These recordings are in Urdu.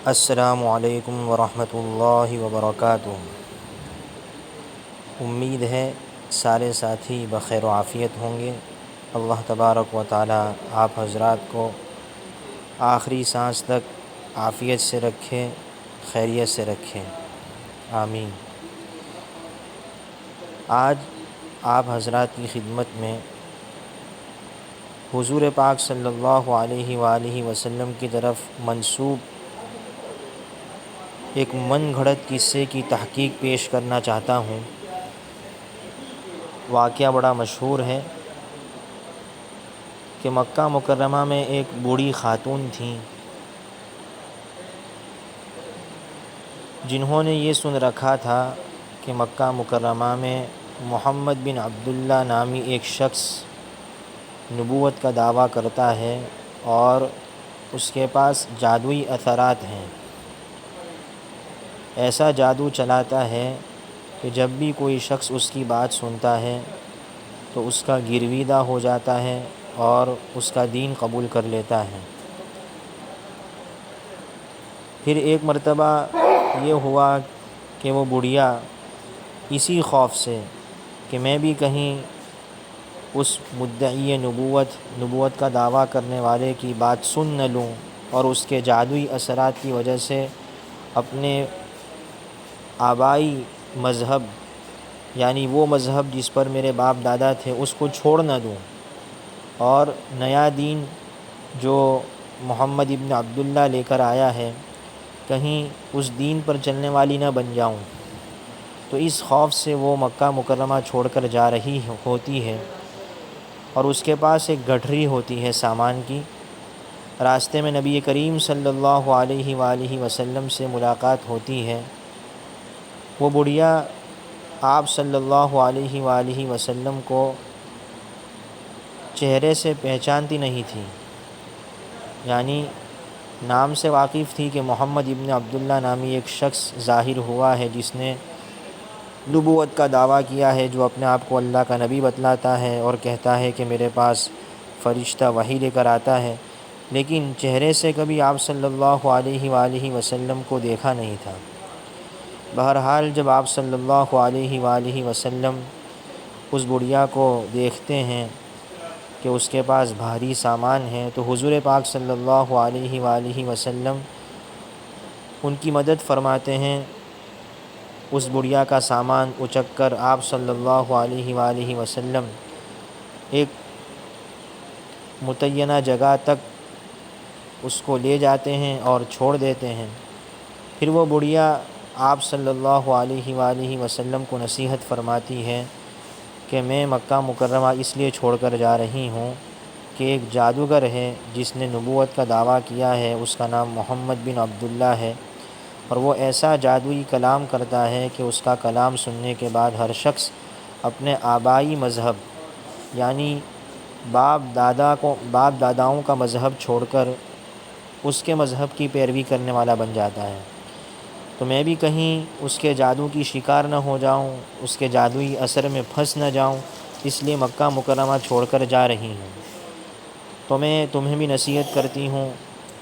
السلام علیکم ورحمۃ اللہ وبرکاتہ۔ امید ہے سارے ساتھی بخیر و عافیت ہوں گے۔ اللہ تبارک و تعالی آپ حضرات کو آخری سانس تک عافیت سے رکھے، خیریت سے رکھے، آمین۔ آج آپ حضرات کی خدمت میں حضور پاک صلی اللہ علیہ وآلہ وسلم کی طرف منسوب ایک من گھڑت قصے کی تحقیق پیش کرنا چاہتا ہوں۔ واقعہ بڑا مشہور ہے کہ مکہ مکرمہ میں ایک بوڑھی خاتون تھیں جنہوں نے یہ سن رکھا تھا کہ مکہ مکرمہ میں محمد بن عبداللہ نامی ایک شخص نبوت کا دعویٰ کرتا ہے اور اس کے پاس جادوئی اثرات ہیں۔ ایسا جادو چلاتا ہے کہ جب بھی کوئی شخص اس کی بات سنتا ہے تو اس کا گرویدہ ہو جاتا ہے اور اس کا دین قبول کر لیتا ہے۔ پھر ایک مرتبہ یہ ہوا کہ وہ بڑھیا اسی خوف سے کہ میں بھی کہیں اس مدعی نبوت کا دعویٰ کرنے والے کی بات سن نہ لوں اور اس کے جادوئی اثرات کی وجہ سے اپنے آبائی مذہب یعنی وہ مذہب جس پر میرے باپ دادا تھے اس کو چھوڑ نہ دوں اور نیا دین جو محمد ابن عبداللہ لے کر آیا ہے کہیں اس دین پر چلنے والی نہ بن جاؤں۔ تو اس خوف سے وہ مکہ مکرمہ چھوڑ کر جا رہی ہوتی ہے اور اس کے پاس ایک گٹھری ہوتی ہے سامان کی۔ راستے میں نبی کریم صلی اللہ علیہ وآلہ وسلم سے ملاقات ہوتی ہے۔ وہ بڑھیا آپ صلی اللہ علیہ وآلہ وسلم کو چہرے سے پہچانتی نہیں تھی، یعنی نام سے واقف تھی کہ محمد ابن عبداللہ نامی ایک شخص ظاہر ہوا ہے جس نے نبوت کا دعویٰ کیا ہے، جو اپنے آپ کو اللہ کا نبی بتلاتا ہے اور کہتا ہے کہ میرے پاس فرشتہ وحی لے کر آتا ہے، لیکن چہرے سے کبھی آپ صلی اللہ علیہ وآلہ وسلم کو دیکھا نہیں تھا۔ بہرحال جب آپ صلی اللہ علیہ وآلہ وسلم اس بڑھیا کو دیکھتے ہیں کہ اس کے پاس بھاری سامان ہے تو حضور پاک صلی اللہ علیہ وآلہ وسلم ان کی مدد فرماتے ہیں۔ اس بڑھیا کا سامان اچک کر آپ صلی اللہ علیہ وآلہ وسلم ایک متعینہ جگہ تک اس کو لے جاتے ہیں اور چھوڑ دیتے ہیں۔ پھر وہ بڑھیا آپ صلی اللہ علیہ وآلہ وسلم کو نصیحت فرماتی ہے کہ میں مکہ مکرمہ اس لیے چھوڑ کر جا رہی ہوں کہ ایک جادوگر ہے جس نے نبوت کا دعویٰ کیا ہے، اس کا نام محمد بن عبداللہ ہے، اور وہ ایسا جادوئی کلام کرتا ہے کہ اس کا کلام سننے کے بعد ہر شخص اپنے آبائی مذہب یعنی باپ داداؤں کا مذہب چھوڑ کر اس کے مذہب کی پیروی کرنے والا بن جاتا ہے۔ تو میں بھی کہیں اس کے جادو کی شکار نہ ہو جاؤں، اس کے جادوئی اثر میں پھنس نہ جاؤں، اس لیے مکہ مکرمہ چھوڑ کر جا رہی ہوں۔ تو میں تمہیں بھی نصیحت کرتی ہوں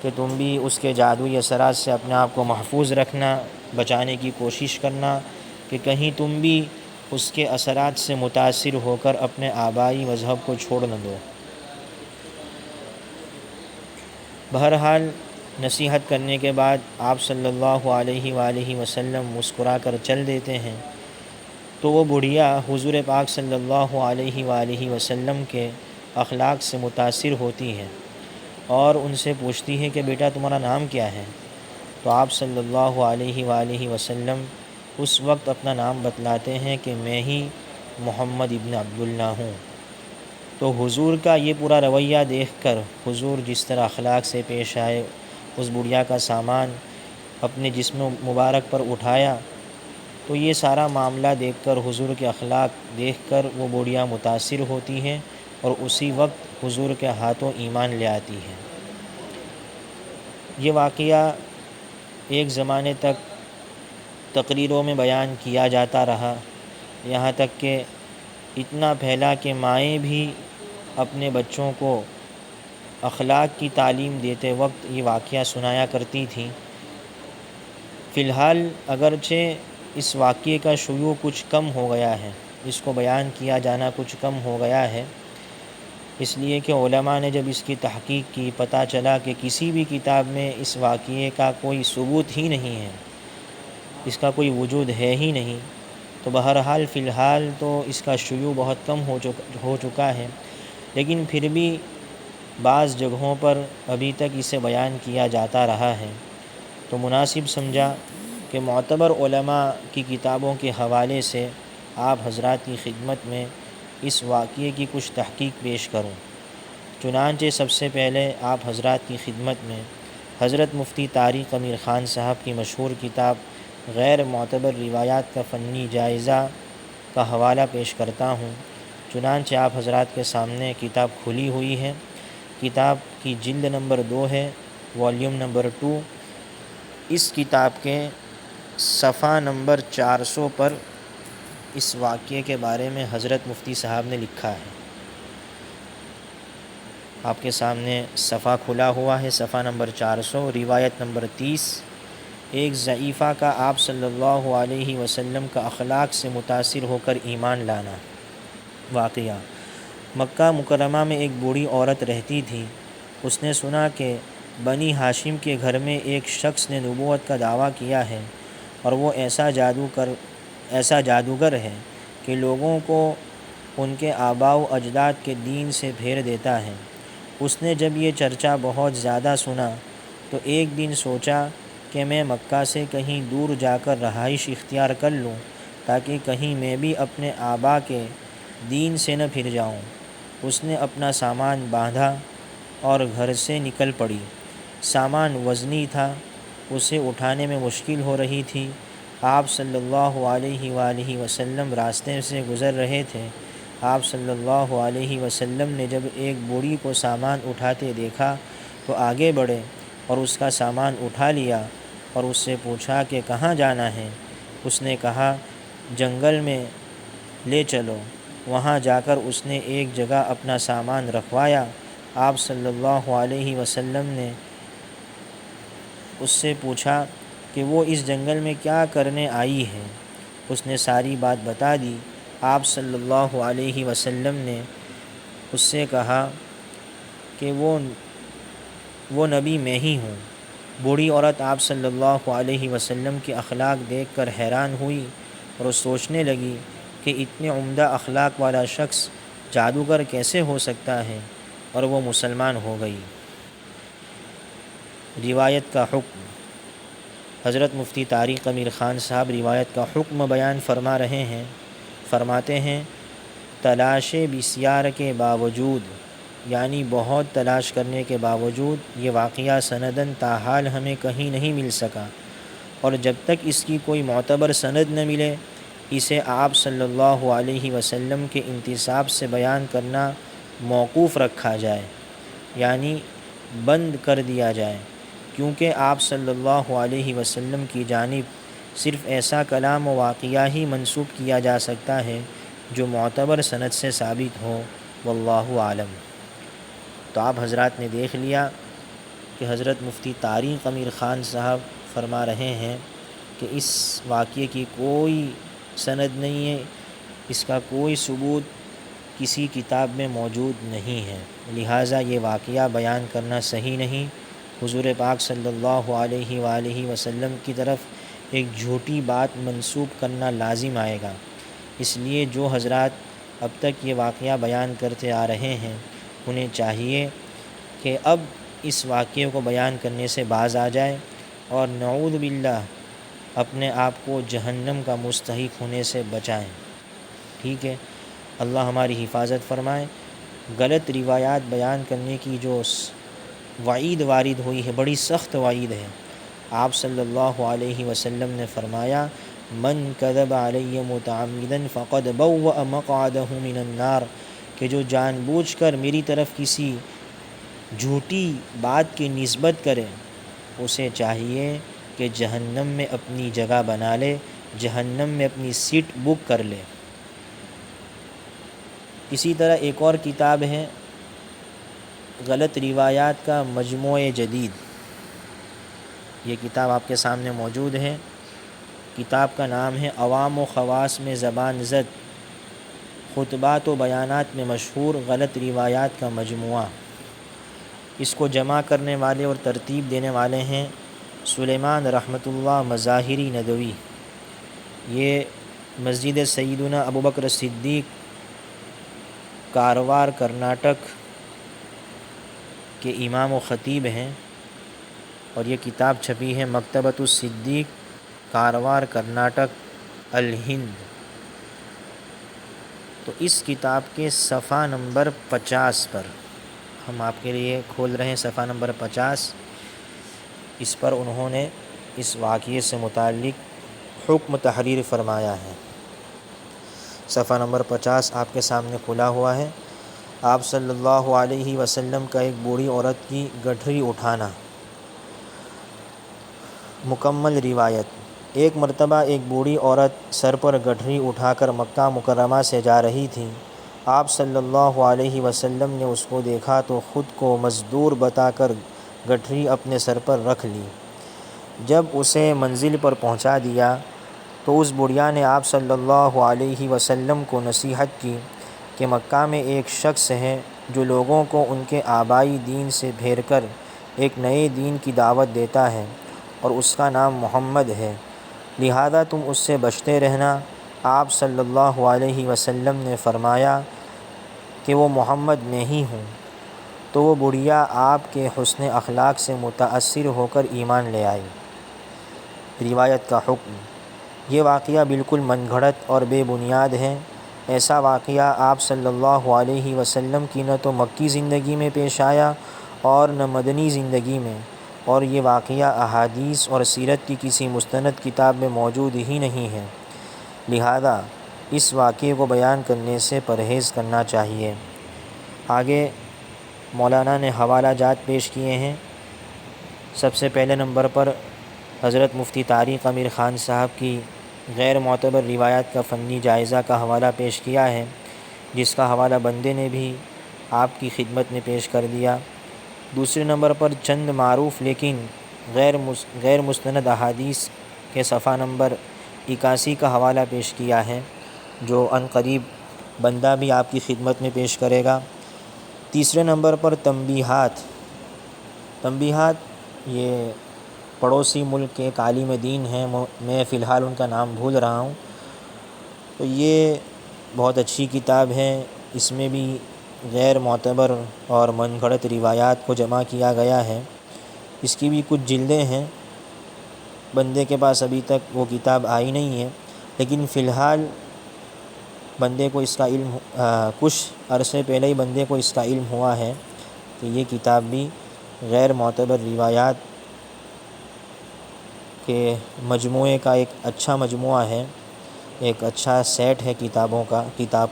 کہ تم بھی اس کے جادوئی اثرات سے اپنے آپ کو محفوظ رکھنا، بچانے کی کوشش کرنا کہ کہیں تم بھی اس کے اثرات سے متاثر ہو کر اپنے آبائی مذہب کو چھوڑ نہ دو۔ بہرحال نصیحت کرنے کے بعد آپ صلی اللہ علیہ وآلہ وسلم مسکرا کر چل دیتے ہیں۔ تو وہ بڑھیا حضور پاک صلی اللہ علیہ وآلہ وسلم کے اخلاق سے متاثر ہوتی ہے اور ان سے پوچھتی ہے کہ بیٹا تمہارا نام کیا ہے؟ تو آپ صلی اللہ علیہ وآلہ وسلم اس وقت اپنا نام بتلاتے ہیں کہ میں ہی محمد ابن عبداللہ ہوں۔ تو حضور کا یہ پورا رویہ دیکھ کر حضور جس طرح اخلاق سے پیش آئے، اس بڑھیا کا سامان اپنے جسم مبارک پر اٹھایا، تو یہ سارا معاملہ دیکھ کر حضور کے اخلاق دیکھ کر وہ بڑھیا متاثر ہوتی ہے اور اسی وقت حضور کے ہاتھوں ایمان لے آتی ہے۔ یہ واقعہ ایک زمانے تک تقریروں میں بیان کیا جاتا رہا، یہاں تک کہ اتنا پھیلا کہ مائیں بھی اپنے بچوں کو اخلاق کی تعلیم دیتے وقت یہ واقعہ سنایا کرتی تھیں فی الحال اگرچہ اس واقعے کا شیوع کچھ کم ہو گیا ہے، اس کو بیان کیا جانا کچھ کم ہو گیا ہے، اس لیے کہ علماء نے جب اس کی تحقیق کی، پتہ چلا کہ کسی بھی کتاب میں اس واقعے کا کوئی ثبوت ہی نہیں ہے، اس کا کوئی وجود ہے ہی نہیں، تو بہرحال فی الحال تو اس کا شیوع بہت کم ہو چکا ہے، لیکن پھر بھی بعض جگہوں پر ابھی تک اسے بیان کیا جاتا رہا ہے، تو مناسب سمجھا کہ معتبر علماء کی کتابوں کے حوالے سے آپ حضرات کی خدمت میں اس واقعے کی کچھ تحقیق پیش کروں۔ چنانچہ سب سے پہلے آپ حضرات کی خدمت میں حضرت مفتی طارق امیر خان صاحب کی مشہور کتاب غیر معتبر روایات کا فنی جائزہ کا حوالہ پیش کرتا ہوں۔ چنانچہ آپ حضرات کے سامنے کتاب کھلی ہوئی ہے، کتاب کی جلد نمبر 2 ہے، والیوم نمبر 2۔ اس کتاب کے صفحہ نمبر 400 پر اس واقعے کے بارے میں حضرت مفتی صاحب نے لکھا ہے۔ آپ کے سامنے صفحہ کھلا ہوا ہے، صفحہ نمبر 400، روایت نمبر 30۔ ایک ضعیفہ کا آپ صلی اللہ علیہ وسلم کا اخلاق سے متاثر ہو کر ایمان لانا۔ واقعہ: مکہ مکرمہ میں ایک بوڑھی عورت رہتی تھی۔ اس نے سنا کہ بنی ہاشم کے گھر میں ایک شخص نے نبوت کا دعویٰ کیا ہے اور وہ ایسا جادوگر ہے کہ لوگوں کو ان کے آباء و اجداد کے دین سے پھیر دیتا ہے۔ اس نے جب یہ چرچا بہت زیادہ سنا تو ایک دن سوچا کہ میں مکہ سے کہیں دور جا کر رہائش اختیار کر لوں تاکہ کہیں میں بھی اپنے آباء کے دین سے نہ پھر جاؤں۔ اس نے اپنا سامان باندھا اور گھر سے نکل پڑی۔ سامان وزنی تھا، اسے اٹھانے میں مشکل ہو رہی تھی۔ آپ صلی اللہ علیہ وآلہ وسلم راستے سے گزر رہے تھے۔ آپ صلی اللہ علیہ وسلم نے جب ایک بوڑھی کو سامان اٹھاتے دیکھا تو آگے بڑھے اور اس کا سامان اٹھا لیا اور اس سے پوچھا کہ کہاں جانا ہے؟ اس نے کہا جنگل میں لے چلو۔ وہاں جا کر اس نے ایک جگہ اپنا سامان رکھوایا۔ آپ صلی اللہ علیہ وسلم نے اس سے پوچھا کہ وہ اس جنگل میں کیا کرنے آئی ہے؟ اس نے ساری بات بتا دی۔ آپ صلی اللہ علیہ وسلم نے اس سے کہا کہ وہ نبی میں ہی ہوں۔ بوڑھی عورت آپ صلی اللہ علیہ وسلم کے اخلاق دیکھ کر حیران ہوئی اور وہ سوچنے لگی کہ اتنے عمدہ اخلاق والا شخص جادوگر کیسے ہو سکتا ہے، اور وہ مسلمان ہو گئی۔ روایت کا حکم: حضرت مفتی طارق امیر خان صاحب روایت کا حکم بیان فرما رہے ہیں۔ فرماتے ہیں تلاش بسیار کے باوجود، یعنی بہت تلاش کرنے کے باوجود یہ واقعہ سنداً تاحال ہمیں کہیں نہیں مل سکا، اور جب تک اس کی کوئی معتبر سند نہ ملے اسے آپ صلی اللہ علیہ وسلم کے انتساب سے بیان کرنا موقوف رکھا جائے، یعنی بند کر دیا جائے، کیونکہ آپ صلی اللہ علیہ وسلم کی جانب صرف ایسا کلام و واقعہ ہی منسوب کیا جا سکتا ہے جو معتبر سند سے ثابت ہو، واللہ عالم۔ تو آپ حضرات نے دیکھ لیا کہ حضرت مفتی طارق امیر خان صاحب فرما رہے ہیں کہ اس واقعے کی کوئی سند نہیں ہے، اس کا کوئی ثبوت کسی کتاب میں موجود نہیں ہے، لہٰذا یہ واقعہ بیان کرنا صحیح نہیں۔ حضور پاک صلی اللہ علیہ وآلہ وسلم کی طرف ایک جھوٹی بات منسوب کرنا لازم آئے گا۔ اس لیے جو حضرات اب تک یہ واقعہ بیان کرتے آ رہے ہیں انہیں چاہیے کہ اب اس واقعے کو بیان کرنے سے باز آ جائے اور نعوذ باللہ اپنے آپ کو جہنم کا مستحق ہونے سے بچائیں۔ ٹھیک ہے، اللہ ہماری حفاظت فرمائے۔ غلط روایات بیان کرنے کی جو وعید وارد ہوئی ہے، بڑی سخت وعید ہے۔ آپ صلی اللہ علیہ وسلم نے فرمایا من کذب علی متعمدا فقد بوأ مقعدہ من النار، کہ جو جان بوجھ کر میری طرف کسی جھوٹی بات کی نسبت کرے اسے چاہیے کہ جہنم میں اپنی جگہ بنا لے، جہنم میں اپنی سیٹ بک کر لے۔ اسی طرح ایک اور کتاب ہے غلط روایات کا مجموعہ جدید، یہ کتاب آپ کے سامنے موجود ہے۔ کتاب کا نام ہے عوام و خواص میں زبان زد، خطبات و بیانات میں مشہور غلط روایات کا مجموعہ۔ اس کو جمع کرنے والے اور ترتیب دینے والے ہیں سلیمان رحمۃ اللہ مظاہری ندوی۔ یہ مسجد سیدنا ابوبکر صدیق کاروار کرناٹک کے امام و خطیب ہیں، اور یہ کتاب چھپی ہے مکتبۃ الصدیق کاروار کرناٹک الہند۔ تو اس کتاب کے صفحہ نمبر 50 پر ہم آپ کے لیے کھول رہے ہیں۔ صفحہ نمبر 50، اس پر انہوں نے اس واقعے سے متعلق حکم تحریر فرمایا ہے۔ صفحہ نمبر 50 آپ کے سامنے کھلا ہوا ہے۔ آپ صلی اللہ علیہ وسلم کا ایک بوڑھی عورت کی گٹھری اٹھانا۔ مکمل روایت۔ ایک مرتبہ ایک بوڑھی عورت سر پر گٹھری اٹھا کر مکہ مکرمہ سے جا رہی تھی۔ آپ صلی اللہ علیہ وسلم نے اس کو دیکھا تو خود کو مزدور بتا کر گٹھری اپنے سر پر رکھ لی۔ جب اسے منزل پر پہنچا دیا تو اس بڑھیا نے آپ صلی اللہ علیہ وسلم کو نصیحت کی کہ مکہ میں ایک شخص ہے جو لوگوں کو ان کے آبائی دین سے پھیر کر ایک نئے دین کی دعوت دیتا ہے، اور اس کا نام محمد ہے، لہذا تم اس سے بچتے رہنا۔ آپ صلی اللہ علیہ وسلم نے فرمایا کہ وہ محمد میں ہی ہوں، تو وہ بڑھیا آپ کے حسن اخلاق سے متاثر ہو کر ایمان لے آئی۔ روایت کا حکم۔ یہ واقعہ بالکل من گھڑت اور بے بنیاد ہے۔ ایسا واقعہ آپ صلی اللہ علیہ وسلم کی نہ تو مکی زندگی میں پیش آیا اور نہ مدنی زندگی میں، اور یہ واقعہ احادیث اور سیرت کی کسی مستند کتاب میں موجود ہی نہیں ہے، لہذا اس واقعے کو بیان کرنے سے پرہیز کرنا چاہیے۔ آگے مولانا نے حوالہ جات پیش کیے ہیں۔ سب سے پہلے نمبر پر حضرت مفتی طارق امیر خان صاحب کی غیر معتبر روایات کا فنی جائزہ کا حوالہ پیش کیا ہے، جس کا حوالہ بندے نے بھی آپ کی خدمت میں پیش کر دیا۔ دوسرے نمبر پر چند معروف لیکن غیر مستند احادیث کے صفحہ نمبر 81 کا حوالہ پیش کیا ہے، جو عنقریب بندہ بھی آپ کی خدمت میں پیش کرے گا۔ تیسرے نمبر پر تنبیہات یہ پڑوسی ملک کے ایک عالم دین ہیں، میں فی الحال ان کا نام بھول رہا ہوں۔ تو یہ بہت اچھی کتاب ہے، اس میں بھی غیر معتبر اور من گھڑت روایات کو جمع کیا گیا ہے۔ اس کی بھی کچھ جلدیں ہیں، بندے کے پاس ابھی تک وہ کتاب آئی نہیں ہے، لیکن فی الحال بندے کو اس کا علم کچھ عرصے پہلے ہی بندے کو اس کا علم ہوا ہے کہ یہ کتاب بھی غیر معتبر روایات کے مجموعے کا ایک اچھا مجموعہ ہے، ایک اچھا سیٹ ہے کتاب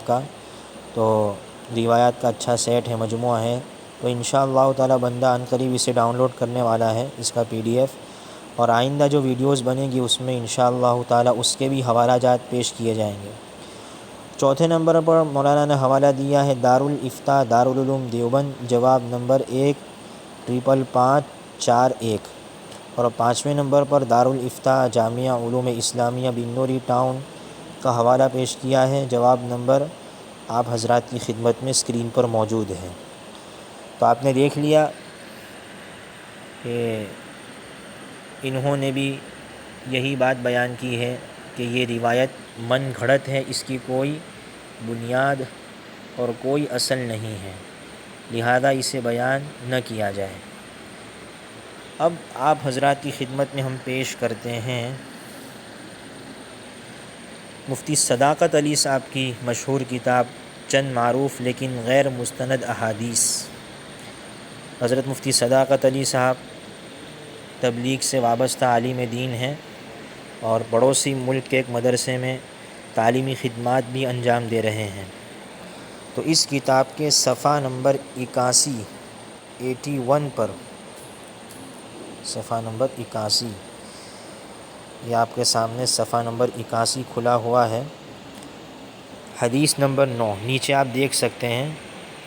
کا، تو روایات کا اچھا سیٹ ہے، مجموعہ ہے۔ تو انشاءاللہ تعالی بندہ عنقریب اسے ڈاؤن لوڈ کرنے والا ہے، اس کا PDF، اور آئندہ جو ویڈیوز بنے گی اس میں انشاءاللہ تعالی اس کے بھی حوالہ جات پیش کیے جائیں گے۔ چوتھے نمبر پر مولانا نے حوالہ دیا ہے دارالافتاء دارالعلوم دیوبند، جواب نمبر 15541، اور پانچویں نمبر پر دارالافتاء جامعہ علوم اسلامیہ بنوری ٹاؤن کا حوالہ پیش کیا ہے، جواب نمبر آپ حضرات کی خدمت میں اسکرین پر موجود ہے۔ تو آپ نے دیکھ لیا کہ انہوں نے بھی یہی بات بیان کی ہے کہ یہ روایت من گھڑت ہے، اس کی کوئی بنیاد اور کوئی اصل نہیں ہے، لہذا اسے بیان نہ کیا جائے۔ اب آپ حضرات کی خدمت میں ہم پیش کرتے ہیں مفتی صداقت علی صاحب کی مشہور کتاب چند معروف لیکن غیر مستند احادیث۔ حضرت مفتی صداقت علی صاحب تبلیغ سے وابستہ عالم دین ہیں، اور پڑوسی ملک کے ایک مدرسے میں تعلیمی خدمات بھی انجام دے رہے ہیں۔ تو اس کتاب کے صفحہ نمبر 81 پر، صفحہ نمبر 81، یہ آپ کے سامنے صفحہ نمبر 81 کھلا ہوا ہے۔ حدیث نمبر 9 نیچے آپ دیکھ سکتے ہیں،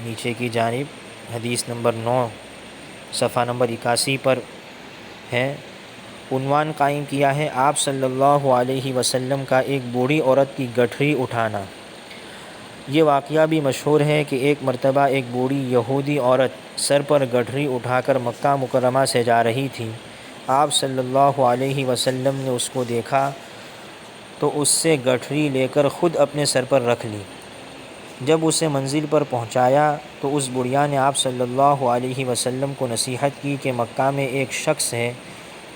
نیچے کی جانب حدیث نمبر 9 صفحہ نمبر 81 پر ہے۔ عنوان قائم کیا ہے آپ صلی اللہ علیہ وسلم کا ایک بوڑھی عورت کی گٹھری اٹھانا۔ یہ واقعہ بھی مشہور ہے کہ ایک مرتبہ ایک بوڑھی یہودی عورت سر پر گٹھری اٹھا کر مکہ مکرمہ سے جا رہی تھی۔ آپ صلی اللہ علیہ وسلم نے اس کو دیکھا تو اس سے گٹھری لے کر خود اپنے سر پر رکھ لی۔ جب اسے منزل پر پہنچایا تو اس بڑھیا نے آپ صلی اللہ علیہ وسلم کو نصیحت کی کہ مکہ میں ایک شخص ہے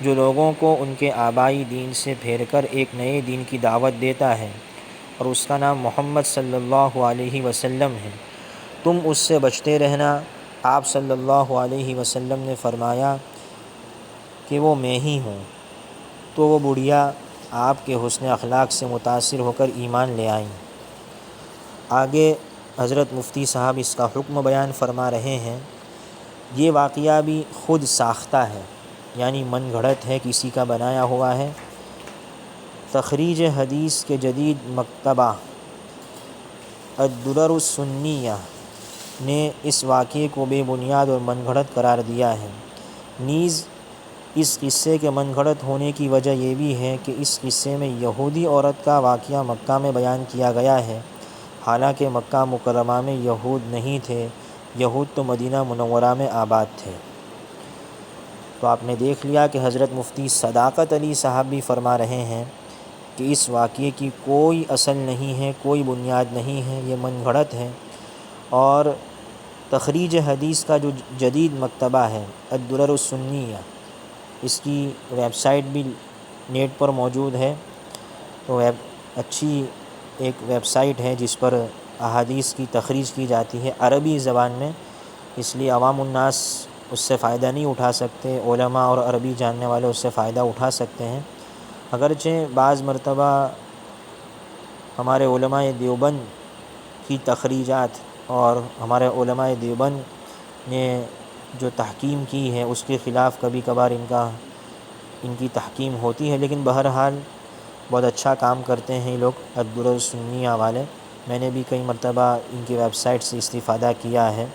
جو لوگوں کو ان کے آبائی دین سے پھیر کر ایک نئے دین کی دعوت دیتا ہے، اور اس کا نام محمد صلی اللہ علیہ وسلم ہے، تم اس سے بچتے رہنا۔ آپ صلی اللہ علیہ وسلم نے فرمایا کہ وہ میں ہی ہوں۔ تو وہ بڑھیا آپ کے حسن اخلاق سے متاثر ہو کر ایمان لے آئیں۔ آگے حضرت مفتی صاحب اس کا حکم بیان فرما رہے ہیں۔ یہ واقعہ بھی خود ساختہ ہے، یعنی من گھڑت ہے، کسی کا بنایا ہوا ہے۔ تخریج حدیث کے جدید مکتبہ الدرر السنیہ نے اس واقعے کو بے بنیاد اور من گھڑت قرار دیا ہے۔ نیز اس قصے کے من گھڑت ہونے کی وجہ یہ بھی ہے کہ اس قصے میں یہودی عورت کا واقعہ مکہ میں بیان کیا گیا ہے، حالانکہ مکہ مکرمہ میں یہود نہیں تھے، یہود تو مدینہ منورہ میں آباد تھے۔ تو آپ نے دیکھ لیا کہ حضرت مفتی صداقت علی صاحب بھی فرما رہے ہیں کہ اس واقعے کی کوئی اصل نہیں ہے، کوئی بنیاد نہیں ہے، یہ من گھڑت ہے۔ اور تخریج حدیث کا جو جدید مکتبہ ہے الدرر السنیہ، اس کی ویب سائٹ بھی نیٹ پر موجود ہے، تو اچھی ایک ویب سائٹ ہے جس پر احادیث کی تخریج کی جاتی ہے عربی زبان میں، اس لیے عوام الناس اس سے فائدہ نہیں اٹھا سکتے، علماء اور عربی جاننے والے اس سے فائدہ اٹھا سکتے ہیں۔ اگرچہ بعض مرتبہ ہمارے علماء دیوبند کی تخریجات اور ہمارے علماء دیوبند نے جو تحکیم کی ہے اس کے خلاف کبھی کبھار ان کی تحکیم ہوتی ہے، لیکن بہرحال بہت اچھا کام کرتے ہیں یہ لوگ الدرر السنیہ والے۔ میں نے بھی کئی مرتبہ ان کی ویب سائٹ سے استفادہ کیا ہے۔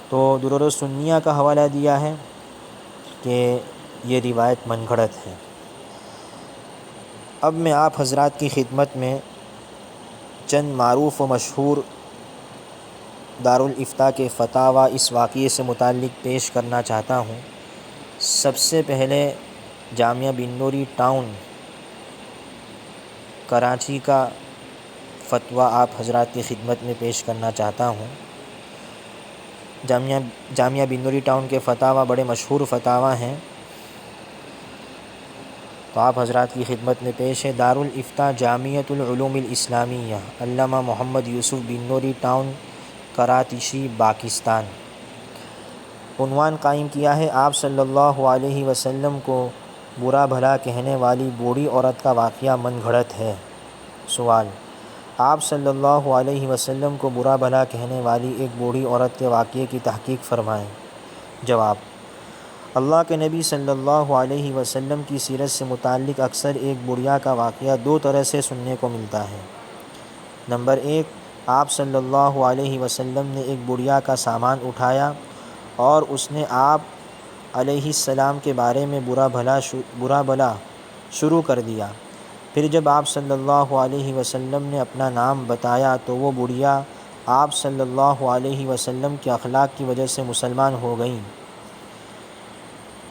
تو درر السنیہ کا حوالہ دیا ہے کہ یہ روایت من گھڑت ہے۔ اب میں آپ حضرات کی خدمت میں چند معروف و مشہور دارالافتاء کے فتاویٰ اس واقعے سے متعلق پیش کرنا چاہتا ہوں۔ سب سے پہلے جامعہ بن نوری ٹاؤن کراچی کا فتویٰ آپ حضرات کی خدمت میں پیش کرنا چاہتا ہوں۔ جامعہ بن نوری ٹاؤن کے فتاویٰ بڑے مشہور فتاویٰ ہیں، تو آپ حضرات کی خدمت میں پیش ہے۔ دارالافتاء جامعۃ العلوم الاسلامیہ، علامہ محمد یوسف بن نوری ٹاؤن، کراچی، پاکستان۔ عنوان قائم کیا ہے آپ صلی اللہ علیہ وسلم کو برا بھلا کہنے والی بوڑھی عورت کا واقعہ من گھڑت ہے۔ سوال: آپ صلی اللہ علیہ وسلم کو برا بھلا کہنے والی ایک بوڑھی عورت کے واقعے کی تحقیق فرمائیں۔ جواب: اللہ کے نبی صلی اللہ علیہ وسلم کی سیرت سے متعلق اکثر ایک بڑھیا کا واقعہ دو طرح سے سننے کو ملتا ہے۔ نمبر 1، آپ صلی اللہ علیہ وسلم نے ایک بڑھیا کا سامان اٹھایا اور اس نے آپ علیہ السلام کے بارے میں برا بھلا شروع کر دیا۔ پھر جب آپ صلی اللہ علیہ وسلم نے اپنا نام بتایا تو وہ بڑھیا آپ صلی اللہ علیہ وسلم کے اخلاق کی وجہ سے مسلمان ہو گئیں۔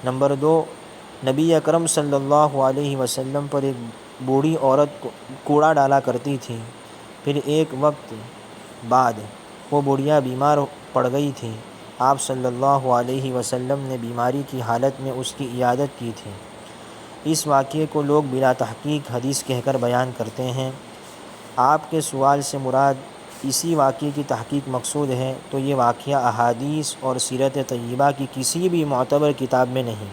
نمبر 2، نبی اکرم صلی اللہ علیہ وسلم پر ایک بوڑھی عورت کوڑا ڈالا کرتی تھی۔ پھر ایک وقت بعد وہ بڑھیا بیمار پڑ گئی تھی۔ آپ صلی اللہ علیہ وسلم نے بیماری کی حالت میں اس کی عیادت کی تھی۔ اس واقعے کو لوگ بلا تحقیق حدیث کہہ کر بیان کرتے ہیں۔ آپ کے سوال سے مراد اسی واقعے کی تحقیق مقصود ہے، تو یہ واقعہ احادیث اور سیرت طیبہ کی کسی بھی معتبر کتاب میں نہیں،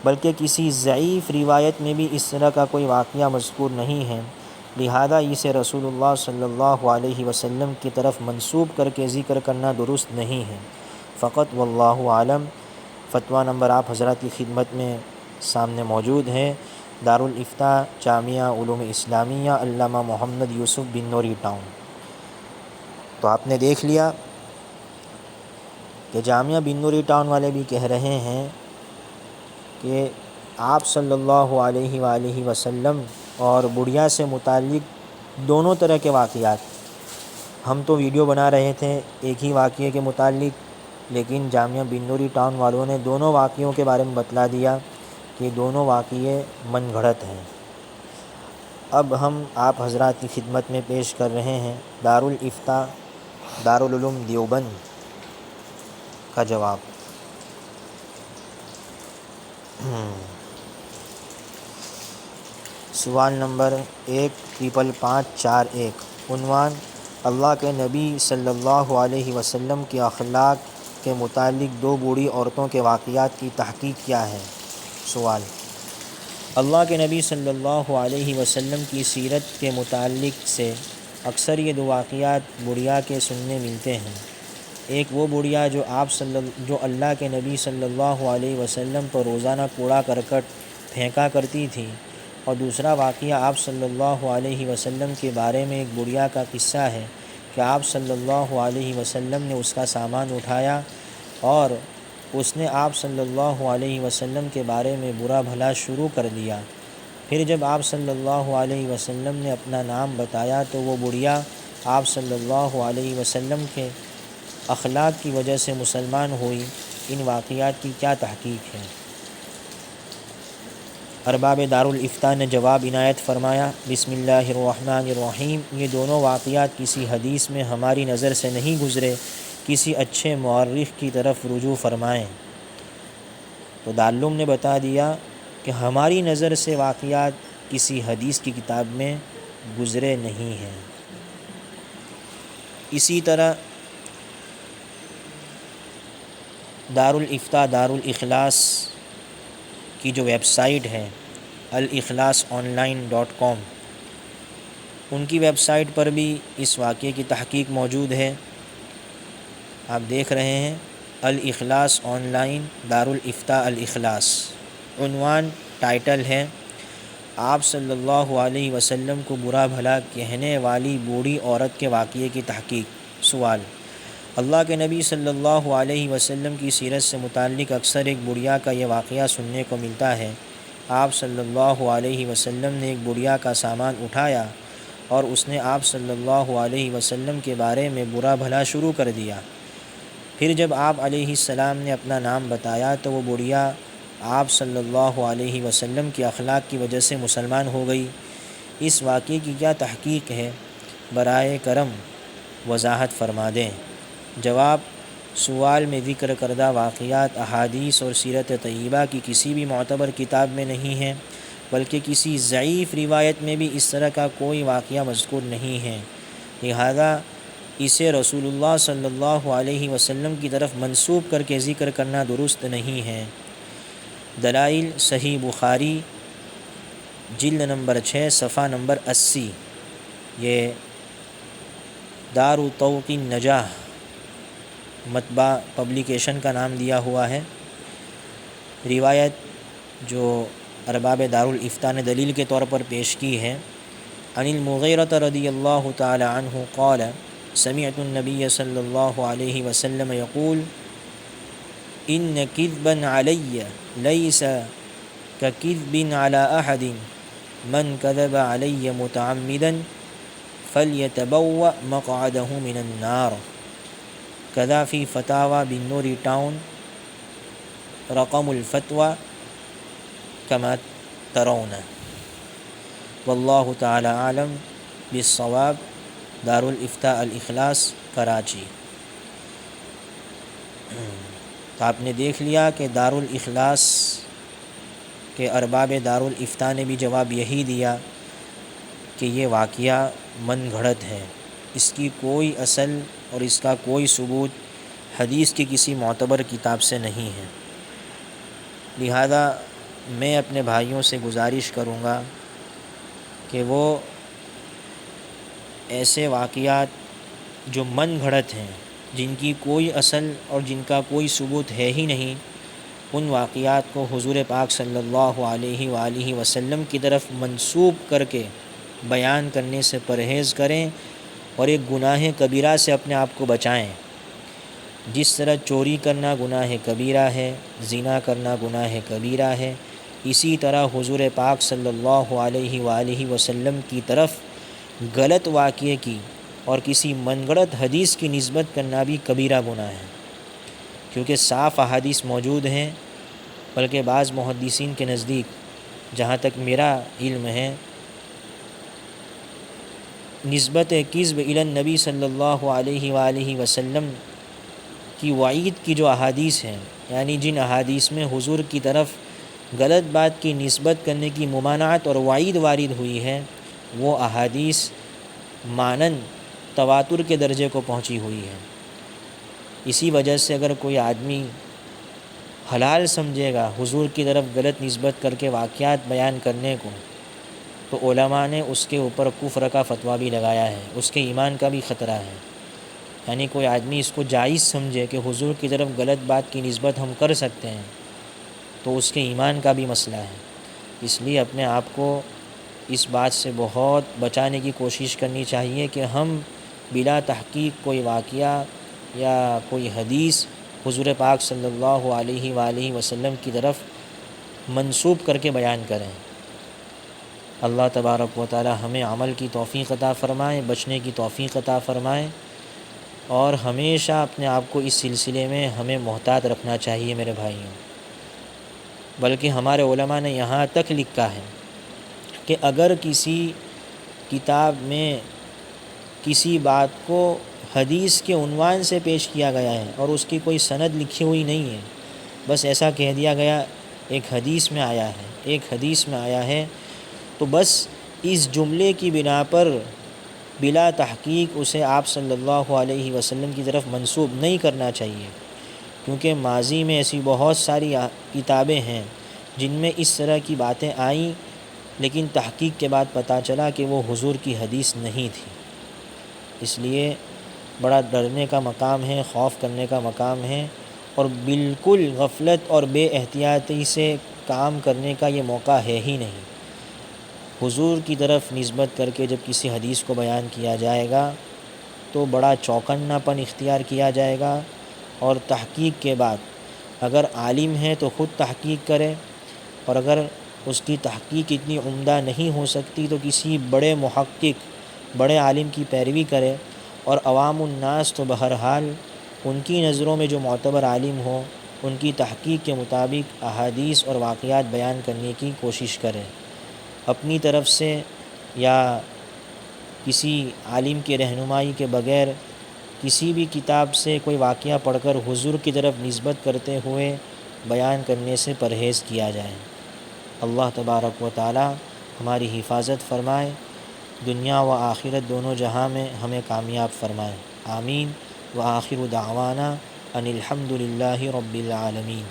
بلکہ کسی ضعیف روایت میں بھی اس طرح کا کوئی واقعہ مذکور نہیں ہے، لہذا اسے رسول اللہ صلی اللہ علیہ وسلم کی طرف منسوب کر کے ذکر کرنا درست نہیں ہے۔ فقط واللہ عالم۔ فتویٰ نمبر آپ حضرات کی خدمت میں سامنے موجود ہے۔ دارالافتاء جامعہ علوم اسلامیہ، علامہ محمد یوسف بن نوری ٹاؤن۔ تو آپ نے دیکھ لیا کہ جامعہ بن نوری ٹاؤن والے بھی کہہ رہے ہیں کہ آپ صلی اللہ علیہ وآلہ وسلم اور بڑھیا سے متعلق دونوں طرح کے واقعات، ہم تو ویڈیو بنا رہے تھے ایک ہی واقعے کے متعلق، لیکن جامعہ بن نوری ٹاؤن والوں نے دونوں واقعوں کے بارے میں بتلا دیا کہ دونوں واقعے من گھڑت ہیں۔ اب ہم آپ حضرات کی خدمت میں پیش کر رہے ہیں دارالافتاء دارالعلوم دیوبند کا جواب۔ سوال نمبر 15541، عنوان: اللہ کے نبی صلی اللہ علیہ وسلم کے اخلاق کے متعلق دو بوڑھی عورتوں کے واقعات کی تحقیق کیا ہے؟ سوال: اللہ کے نبی صلی اللہ علیہ وسلم کی سیرت کے متعلق سے اکثر یہ دو واقعات بڑھیا کے سننے ملتے ہیں۔ ایک وہ بڑھیا جو اللہ کے نبی صلی اللہ علیہ وسلم پر روزانہ کوڑا کرکٹ پھینکا کرتی تھی، اور دوسرا واقعہ آپ صلی اللہ علیہ وسلم کے بارے میں ایک بڑھیا کا قصہ ہے کہ آپ صلی اللہ علیہ وسلم نے اس کا سامان اٹھایا اور اس نے آپ صلی اللہ علیہ وسلم کے بارے میں برا بھلا شروع کر دیا۔ پھر جب آپ صلی اللہ علیہ وسلم نے اپنا نام بتایا تو وہ بڑھیا آپ صلی اللہ علیہ وسلم کے اخلاق کی وجہ سے مسلمان ہوئی۔ ان واقعات کی کیا تحقیق ہے؟ ارباب دارالافتاء نے جواب عنایت فرمایا: بسم اللہ الرحمن الرحیم، یہ دونوں واقعات کسی حدیث میں ہماری نظر سے نہیں گزرے، کسی اچھے مورخ کی طرف رجوع فرمائیں۔ تو دارالعلوم نے بتا دیا کہ ہماری نظر سے واقعات کسی حدیث کی کتاب میں گزرے نہیں ہیں۔ اسی طرح دارالافتاء دارالاخلاص کی جو ویب سائٹ ہے الاخلاصonline.com، ان کی ویب سائٹ پر بھی اس واقعے کی تحقیق موجود ہے۔ آپ دیکھ رہے ہیں الاخلاص آن لائن دارالافتاء الاخلاص، عنوان ٹائٹل ہے: آپ صلی اللہ علیہ وسلم کو برا بھلا کہنے والی بوڑھی عورت کے واقعے کی تحقیق۔ سوال: اللہ کے نبی صلی اللہ علیہ وسلم کی سیرت سے متعلق اکثر ایک بڑھیا کا یہ واقعہ سننے کو ملتا ہے۔ آپ صلی اللہ علیہ وسلم نے ایک بڑھیا کا سامان اٹھایا اور اس نے آپ صلی اللہ علیہ وسلم کے بارے میں برا بھلا شروع کر دیا۔ پھر جب آپ علیہ السلام نے اپنا نام بتایا تو وہ بڑھیا آپ صلی اللہ علیہ وسلم کے اخلاق کی وجہ سے مسلمان ہو گئی۔ اس واقعے کی کیا تحقیق ہے؟ برائے کرم وضاحت فرما دیں۔ جواب: سوال میں ذکر کردہ واقعات احادیث اور سیرت طیبہ کی کسی بھی معتبر کتاب میں نہیں ہیں، بلکہ کسی ضعیف روایت میں بھی اس طرح کا کوئی واقعہ مذکور نہیں ہے، لہذا اسے رسول اللہ صلی اللہ علیہ وسلم کی طرف منسوب کر کے ذکر کرنا درست نہیں ہے۔ دلائل: صحیح بخاری جلد نمبر 6 صفحہ نمبر 80، یہ دار طوق النجاح مطبع پبلیکیشن کا نام دیا ہوا ہے۔ روایت جو ارباب دارالافتاء نے دلیل کے طور پر پیش کی ہے: عن المغیرۃ رضی اللہ تعالی عنہ قال سمعت النبی صلی اللہ علیہ وسلم یقول ان کذبا علی لیس ککذب علی احد من کذب علی متعمدا فلیتبوأ مقعدہ من النار، کذا فی فتاوی بن نوری ٹاؤن رقم الفتوى کما ترون، واللہ تعالی عالم بالصواب۔ دارالافتاء الاخلاص کراچی۔ تو آپ نے دیکھ لیا کہ دارالاخلاص کے ارباب دارالافتاء نے بھی جواب یہی دیا کہ یہ واقعہ من گھڑت ہے، اس کی کوئی اصل اور اس کا کوئی ثبوت حدیث کی کسی معتبر کتاب سے نہیں ہے۔ لہذا میں اپنے بھائیوں سے گزارش کروں گا کہ وہ ایسے واقعات جو من گھڑت ہیں، جن کی کوئی اصل اور جن کا کوئی ثبوت ہے ہی نہیں، ان واقعات کو حضور پاک صلی اللہ علیہ وآلہ وسلم کی طرف منسوب کر کے بیان کرنے سے پرہیز کریں اور ایک گناہ کبیرہ سے اپنے آپ کو بچائیں۔ جس طرح چوری کرنا گناہ کبیرہ ہے، زنا کرنا گناہ کبیرہ ہے، اسی طرح حضور پاک صلی اللہ علیہ وآلہ وسلم کی طرف غلط واقعے کی اور کسی من گھڑت حدیث کی نسبت کرنا بھی کبیرہ گناہ ہے، کیونکہ صاف احادیث موجود ہیں، بلکہ بعض محدثین کے نزدیک جہاں تک میرا علم ہے نسبت کذب الی النبی صلی اللہ علیہ وآلہ وسلم کی وعید کی جو احادیث ہیں، یعنی جن احادیث میں حضور کی طرف غلط بات کی نسبت کرنے کی ممانعت اور وعید وارد ہوئی ہے، وہ احادیث مانند تواتر کے درجے کو پہنچی ہوئی ہے۔ اسی وجہ سے اگر کوئی آدمی حلال سمجھے گا حضور کی طرف غلط نسبت کر کے واقعات بیان کرنے کو، تو علماء نے اس کے اوپر کفر کا فتویٰ بھی لگایا ہے، اس کے ایمان کا بھی خطرہ ہے۔ یعنی کوئی آدمی اس کو جائز سمجھے کہ حضور کی طرف غلط بات کی نسبت ہم کر سکتے ہیں، تو اس کے ایمان کا بھی مسئلہ ہے۔ اس لیے اپنے آپ کو اس بات سے بہت بچانے کی کوشش کرنی چاہیے کہ ہم بلا تحقیق کوئی واقعہ یا کوئی حدیث حضور پاک صلی اللہ علیہ وآلہ وسلم کی طرف منسوب کر کے بیان کریں۔ اللہ تبارک و تعالی ہمیں عمل کی توفیق عطا فرمائے، بچنے کی توفیق عطا فرمائے، اور ہمیشہ اپنے آپ کو اس سلسلے میں ہمیں محتاط رکھنا چاہیے میرے بھائیوں۔ بلکہ ہمارے علماء نے یہاں تک لکھا ہے کہ اگر کسی کتاب میں کسی بات کو حدیث کے عنوان سے پیش کیا گیا ہے اور اس کی کوئی سند لکھی ہوئی نہیں ہے، بس ایسا کہہ دیا گیا ایک حدیث میں آیا ہے، ایک حدیث میں آیا ہے، تو بس اس جملے کی بنا پر بلا تحقیق اسے آپ صلی اللہ علیہ وسلم کی طرف منسوب نہیں کرنا چاہیے، کیونکہ ماضی میں ایسی بہت ساری کتابیں ہیں جن میں اس طرح کی باتیں آئیں، لیکن تحقیق کے بعد پتہ چلا کہ وہ حضور کی حدیث نہیں تھی۔ اس لیے بڑا ڈرنے کا مقام ہے، خوف کرنے کا مقام ہے، اور بالکل غفلت اور بے احتیاطی سے کام کرنے کا یہ موقع ہے ہی نہیں۔ حضور کی طرف نسبت کر کے جب کسی حدیث کو بیان کیا جائے گا تو بڑا چوکنا پن اختیار کیا جائے گا، اور تحقیق کے بعد اگر عالم ہے تو خود تحقیق کرے، اور اگر اس کی تحقیق اتنی عمدہ نہیں ہو سکتی تو کسی بڑے محقق، بڑے عالم کی پیروی کرے، اور عوام الناس تو بہرحال ان کی نظروں میں جو معتبر عالم ہو ان کی تحقیق کے مطابق احادیث اور واقعات بیان کرنے کی کوشش کرے۔ اپنی طرف سے یا کسی عالم کی رہنمائی کے بغیر کسی بھی کتاب سے کوئی واقعہ پڑھ کر حضور کی طرف نسبت کرتے ہوئے بیان کرنے سے پرہیز کیا جائے۔ اللہ تبارک و تعالی ہماری حفاظت فرمائے، دنیا و آخرت دونوں جہاں میں ہمیں کامیاب فرمائے، آمین۔ وآخر دعوانا ان الحمد للہ رب العالمین۔